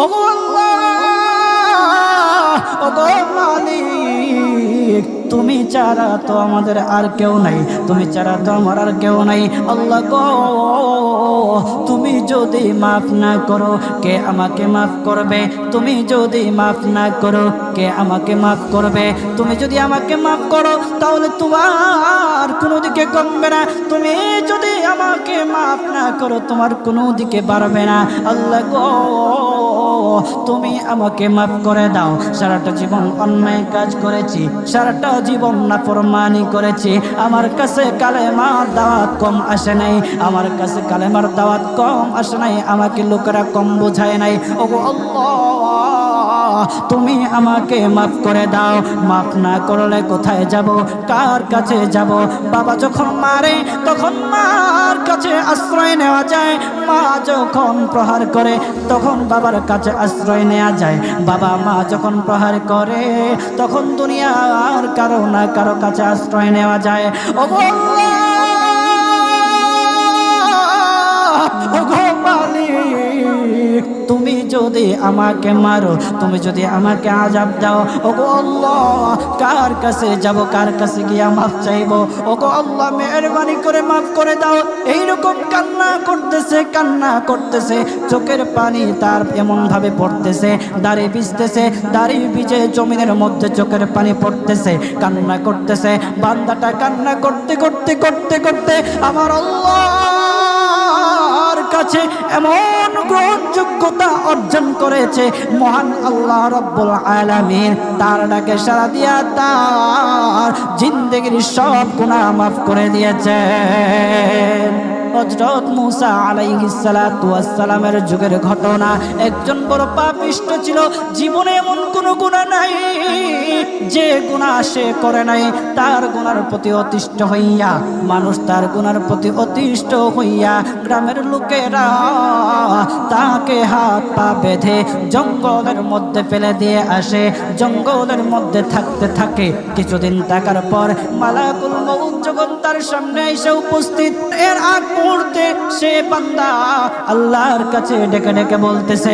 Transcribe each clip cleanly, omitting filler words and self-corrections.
ওগো আল্লাহ, ওগো মালিক, তুমি ছাড়া তো আমাদের আর কেউ নাই, তুমি ছাড়া তো আমার আর কেউ নাই। আল্লাহ গো, তুমি যদি মাফ না করো কে আমাকে মাফ করবে? তুমি যদি মাফ না করো কে আমাকে মাফ করবে? তুমি যদি আমাকে মাফ করো তাহলে তোমার কোনো দিকে কমবে না, তুমি যদি আমাকে মাফ না করো তোমার কোনো দিকে বাড়বে না। আল্লাহ গো, তুমি আমাকে মাফ করে দাও। সারাটা জীবন অন্যায় কাজ করেছি, সারাটা জীবন নাফরমানি করেছি, আমার কাছে কালেমার দাওয়াত কম আসে নাই, আমার কাছে কালেমার দাওয়াত কম আসে নাই, আমাকে লোকেরা কম বোঝায় নাই। ওগো আল্লাহ, তুমি আমাকে মাফ করে দাও। মাফ না করলে কোথায় যাব, কার কাছে যাব? বাবা যখন মারে তখন মার কাছে আশ্রয় নেওয়া যায়, মা যখন প্রহার করে তখন বাবার কাছে আশ্রয় নেওয়া যায়, বাবা মা যখন প্রহার করে তখন দুনিয়ার কারো না কারো কাছে আশ্রয় নেওয়া যায়। ওগো আল্লাহ, ওগো মালিক, তুমি যদি আমাকে মারো, তুমি যদি আমাকে আযাব দাও, ওগো আল্লাহ, কার কাছে যাব, কার কাছে গিয়া মাফ চাইবো? ওগো আল্লাহ, মেহেরবানি করে মাফ করে দাও। এইরকম কান্না করতেছে, কান্না করতেছে, চোখের পানি তার এমন ভাবে পড়তেছে, দাড়ি ভিজতেছে, দাড়ি ভিজে জমিনের মধ্যে চোখের পানি পড়তেছে, কান্না করতেছে। বান্দাটা কান্না করতে করতে করতে করতে আমার আল্লাহর কাছে এমন গ্রহণযোগ্যতা অর্জন করেছে, মহান আল্লাহ রব্বুল আলামিন তার ডাকে সাড়া দিয়া তার জিন্দেগির সব গুনাহ মাফ করে দিয়েছে। হযরত মূসা আলাইহিস সালাতু ওয়াস সালামের যুগের ঘটনা। একজন বড় পাপিষ্ঠ ছিল, জীবনে এমন কোনো গুনাহ নাই যে গুনাহ সে করে নাই। তার গুনার প্রতি অতিষ্ঠ হইয়া, মানুষ তার গুনার প্রতি অতিষ্ঠ হইয়া গ্রামের লোকেরা তাকে হাত পা বেঁধে জঙ্গলের মধ্যে ফেলে দিয়ে আসে। জঙ্গলের মধ্যে থাকতে থাকে, কিছুদিন থাকার পর মালাকুল মউত যখন তার সামনে এসে উপস্থিত, এর আগ মুহূর্তে সে বান্দা আল্লাহর কাছে ডেকে ডেকে বলতেছে,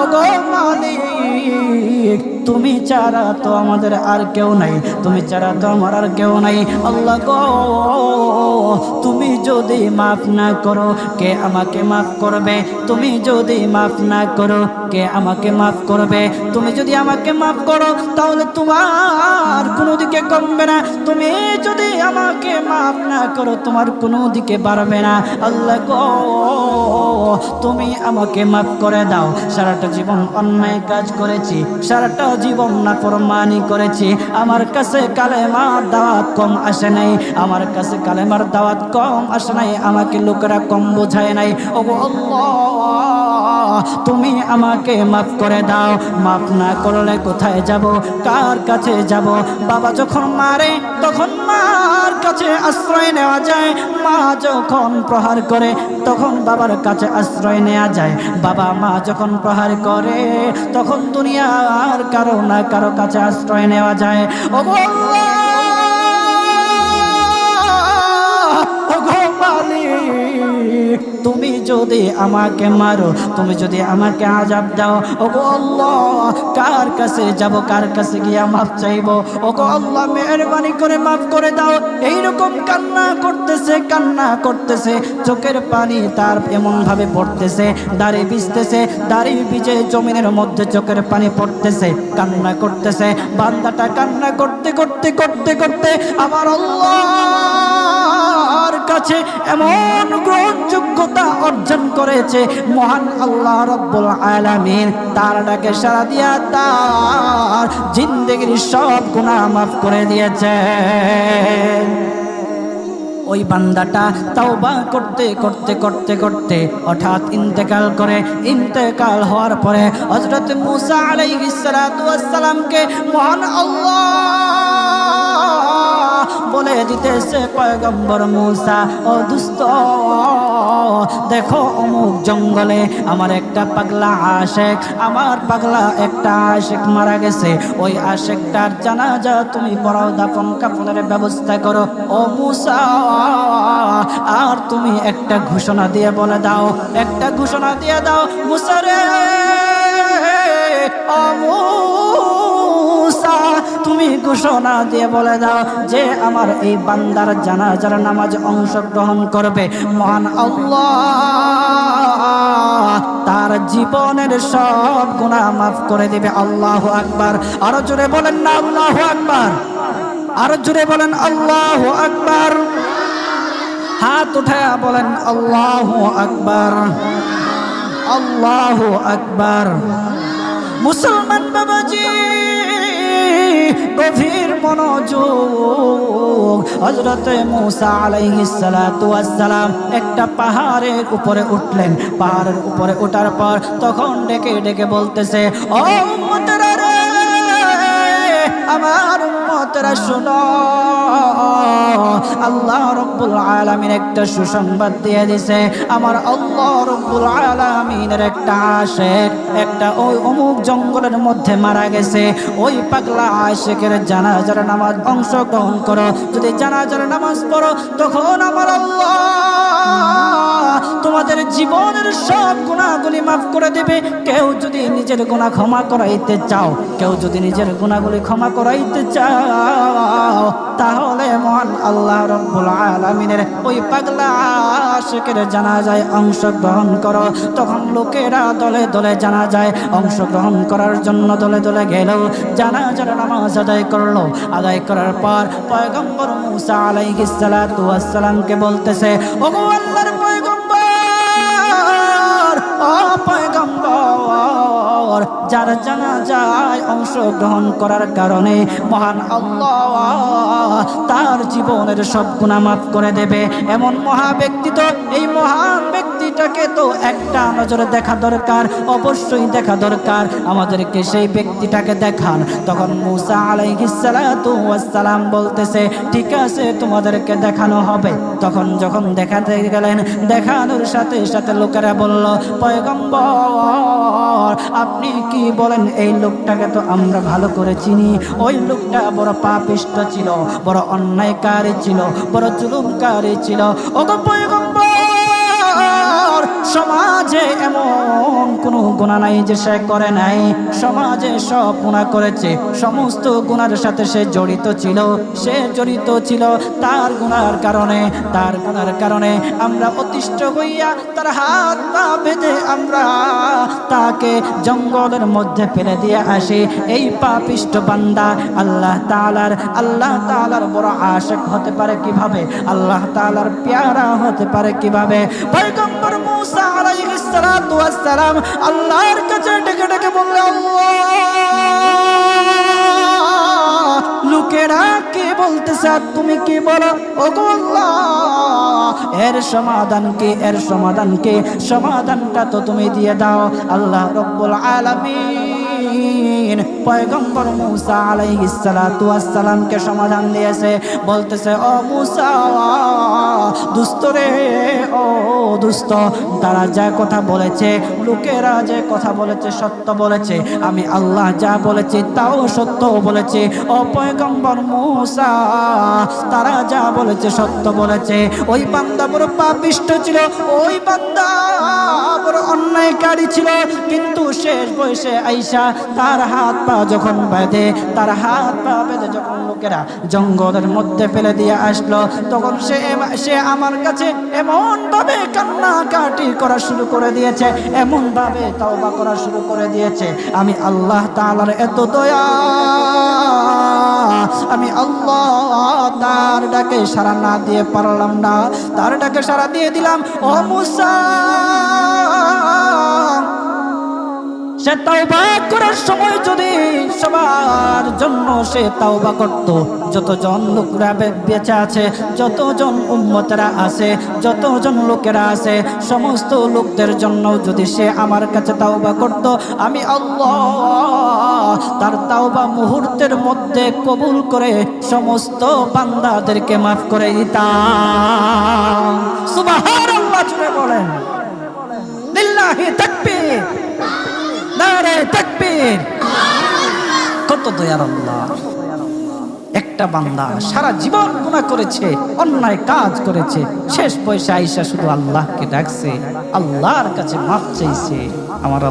ওগো মালিক, তুমি ছাড়া তো আমাদের আর কেউ নাই, তুমি ছাড়া তো আমার আর কেউ নাই। আল্লাহ গো, তুমি যদি মাফ না করো কে আমাকে মাফ করবে? তুমি যদি মাফ না করো কে আমাকে মাফ করবে? তুমি যদি আমাকে মাফ করো তাহলে তোমার কোনো দিকে কমবে না, তুমি যদি আমাকে মাফ না করো তোমার কোনো দিকে বাড়বে না। আল্লাহ গো, তুমি আমাকে মাফ করে দাও। সারাটা জীবন অন্যায় কাজ করেছি, সারাটা জীবন নাফরমানি করেছি, আমার কাছে কালেমার দাওয়াত কম আসে নাই, আমার কাছে কালেমার দাওয়াত কম আসে নাই, আমাকে লোকেরা কম বোঝায় নাই। ওগো আল্লাহ, তুমি আমাকে মাফ করে দাও। মাফ না করলে কোথায় যাব, কার কাছে যাব? বাবা যখন মারে তখন মার কাছে আশ্রয় নেওয়া যায়, মা যখন প্রহার করে তখন বাবার কাছে আশ্রয় নেওয়া যায়, বাবা মা যখন প্রহার করে তখন দুনিয়ার কারো না কারো কাছে আশ্রয় নেওয়া যায়। ওগো আল্লাহ, ওগো মালিক, তুমি যদি আমাকে মারো, তুমি যদি আমাকে আযাব দাও, ওগো আল্লাহ, কার কাছে যাব, কার কাছে গিয়া মাফ চাইবো? ওগো আল্লাহ, মেহেরবানি করে মাফ করে দাও। এইরকম কান্না করতেছে, কান্না করতেছে, চোখের পানি তার এমন ভাবে পড়তেছে, দাড়ি ভিজতেছে, দাড়ি ভিজে জমিনের মধ্যে চোখের পানি পড়তেছে, কান্না করতেছে। বান্দাটা কান্না করতে করতে করতে করতে আমার আল্লাহর কাছে এমন গ্রহণযোগ্যতা অর্জন করেছে, মহান আল্লাহ রব্বুল আলামিন তার ডাকে সাড়া দিয়া তার জিন্দেগির সব গুনাহ মাফ করে দিয়েছে। ওই বান্দাটা তাওবা করতে করতে করতে করতে হঠাৎ ইন্তেকাল করে। ইন্তেকাল হওয়ার পরে হযরত মূসা আলাইহিস সালাতু ওয়াস সালামকে মহান আল্লাহ বলে দিতেছে পয়গম্বর মূসা, ও দুস্থ, দেখো অমুক জঙ্গলে আমার একটা পাগলা আশেক, আমার পাগলা একটা আশেক মারা গেছে, ওই আশেকটার জানাজা তুমি পড়াও, দাফন কাফনের ব্যবস্থা করো। ও মূসা, আর তুমি একটা ঘোষণা দিয়ে বলে দাও, একটা ঘোষণা দিয়ে দাও মূসা রে, ও মূসা, তুমি ঘোষণা দিয়ে বলে দাও যে আমার এই বান্দার জানাজার নামাজ অংশগ্রহণ করবে, মহান আল্লাহ তার জীবনের সব গুনাহ মাফ করে দিবে। আল্লাহু আকবার। আরো জোরে বলেন না আল্লাহু আকবার, আরো জোরে বলেন আল্লাহু আকবার। হাত উঠায়া বলেন আল্লাহু আকবার, আল্লাহু আকবার। মুসলমান বাবাজি, গভীর মনোযোগ। হযরতে মূসা আলাইহিস সালাতু ওয়াস সালাম একটা পাহাড়ের উপরে উঠলেন। পাহাড়ের উপরে ওঠার পর তখন ডেকে ডেকে বলতেছে, ও উম্মতেরা রে, আমার উম্মতেরা শোনো, আল্লাহ রাব্বুল আলামিন একটা সুসংবাদ দিয়ে দিয়েছে। আমার আল্লাহ রাব্বুল আলামিনের একটা আশিক একটা ওই অমুক জঙ্গলের মধ্যে মারা গেছে, ওই পাগলা আশিকের জানাজার নামাজ অংশগ্রহণ করো। যদি জানাজার নামাজ পড়ো তখন আমার আল্লাহ তোমাদের জীবনের সব গুনাহগুলি মাফ করে দিবে। কেউ যদি নিজের গুনাহ ক্ষমা করাইতে চাও, কেউ যদি নিজের গুনাহগুলি ক্ষমা করাইতে চাও, তাহলে মহান আল্লাহ রাব্বুল আলামিনের ওই পাগলা আশিকের জানাজায় অংশগ্রহণ করো। তখন লোকেরা দলে দলে জানাজায় অংশগ্রহণ করার জন্য দলে দলে গেল, জানাজার নামাজ আদায় করলো। আদায় করার পর পয়গম্বর মূসা আলাইহিস সালাতু ওয়াস সালামকে বলতেছে, ওগো আল্লাহর পয়গম্বর, ও পয়গম্বর, যার জানাজায় অংশগ্রহণ করার কারণে মহান আল্লাহ তার জীবনের সব গুনাহ মাফ করে দেবে, এমন মহা ব্যক্তি তো, এই মহান ব্যক্তিটাকে তো একটা নজরে দেখা দরকার, অবশ্যই দেখা দরকার, আমাদেরকে সেই ব্যক্তিটাকে দেখান। তখন মূসা আলাইহিস সালাতু ওয়াস সালাম বলতেছে, ঠিক আছে, তোমাদেরকে দেখানো হবে। তখন যখন দেখাতে গেলেন, দেখানোর সাথে সাথে লোকেরা বলল, পয়গম্বর আপনি কি বলেন, এই লোকটাকে তো আমরা ভালো করে চিনি, ওই লোকটা বড় পাপিষ্ঠ ছিল, বড় অন্যায়কারী ছিল, বড় জুলুমকারী ছিল। ওগো পয়গম্বর, সমাজে এমন কোনো গুনাহ নাই যে সে করে নাই, সমাজে সব গুনাহ করেছে, সমস্ত গুনার সাথে সে জড়িত ছিল, সে জড়িত ছিল। তার গুনার কারণে, তার গুনার কারণে আমরা অতিষ্ঠ হইয়া তার হাত পা বেঁধে আমরা তাকে জঙ্গলের মধ্যে ফেলে দিয়ে আসি। এই পাপিষ্ঠ বান্দা আল্লাহ তাআলার বড় আশিক হতে পারে কিভাবে, আল্লাহ তাআলার পেয়ারা হতে পারে কিভাবে? পয়গম্বর মূসা আলাইহিস সালাতু ওয়াস সালাম আল্লাহর কাছে ডেকে ডেকে বললেন, আল্লাহ, লোকেরা কি বলতেছে, তুমি কি বলো? ওগো আল্লাহ, এর সমাধান কি, এর সমাধান কি? সমাধানটা তো তুমি দিয়ে দাও। আল্লাহ রাব্বুল আলামিন পয়গম্বর মূসা আলাইহিস সালাতু ওয়াস সালামকে সমাধান দিয়েছে। বলতেছে, ও মূসা দুস্থ রে, ও দুস্থ, তারা যা কথা বলেছে, লোকেরা যে কথা বলেছে সত্য বলেছে, আমি আল্লাহ যা বলেছি তাও সত্য বলেছে। ও পয়গম্বর মূসা, তারা যা বলেছে সত্য বলেছে। ওই বান্দা বড় পাপিষ্ঠ ছিল, ওই বান্দা বড় অন্যায়কারী ছিল, কিন্তু শেষ বয়সে আইসা তার হাত পা যখন বেঁধে, তার হাত পা বেঁধে যখন লোকেরা জঙ্গলের মধ্যে ফেলে দিয়ে আসলো, তখন সে আমার কাছে এমন ভাবে কান্নাকাটি করা শুরু করে দিয়েছে, এমন ভাবে তওবা করা শুরু করে দিয়েছে। আমি আল্লাহ তাআলার এত দয়া, আমি আল্লাহ তার ডাকে সাড়া না দিয়ে পারলাম না, তার ডাকে সাড়া দিয়ে দিলাম। ও মূসা, সে তওবা করার সময় যদি সবাই আল্লাহর জন্য সে তাওবা করত, যতজন লোকরা বেঁচে আছে, যতজন উম্মতেরা আছে, যতজন লোকেরা আছে, সমস্ত লোকদের জন্য যদি সে আমার কাছে তাওবা করত, আমি আল্লাহ তার তাওবা মুহূর্তের মধ্যে কবুল করে সমস্ত বান্দাদেরকে মাফ করে দিতাম। সুবহানাল্লাহ, জুড়ে বলেন লিল্লাহি তাকবীর, নারে তাকবীর। কত দয়ার আল্লাহ! একটা বান্দা সারা জীবন গুনাহ করেছে, অন্যায় কাজ করেছে, শেষ পয়সা আইসা শুধু আল্লাহকে ডাকছে, আল্লাহর কাছে মাফ চাইছে। আমার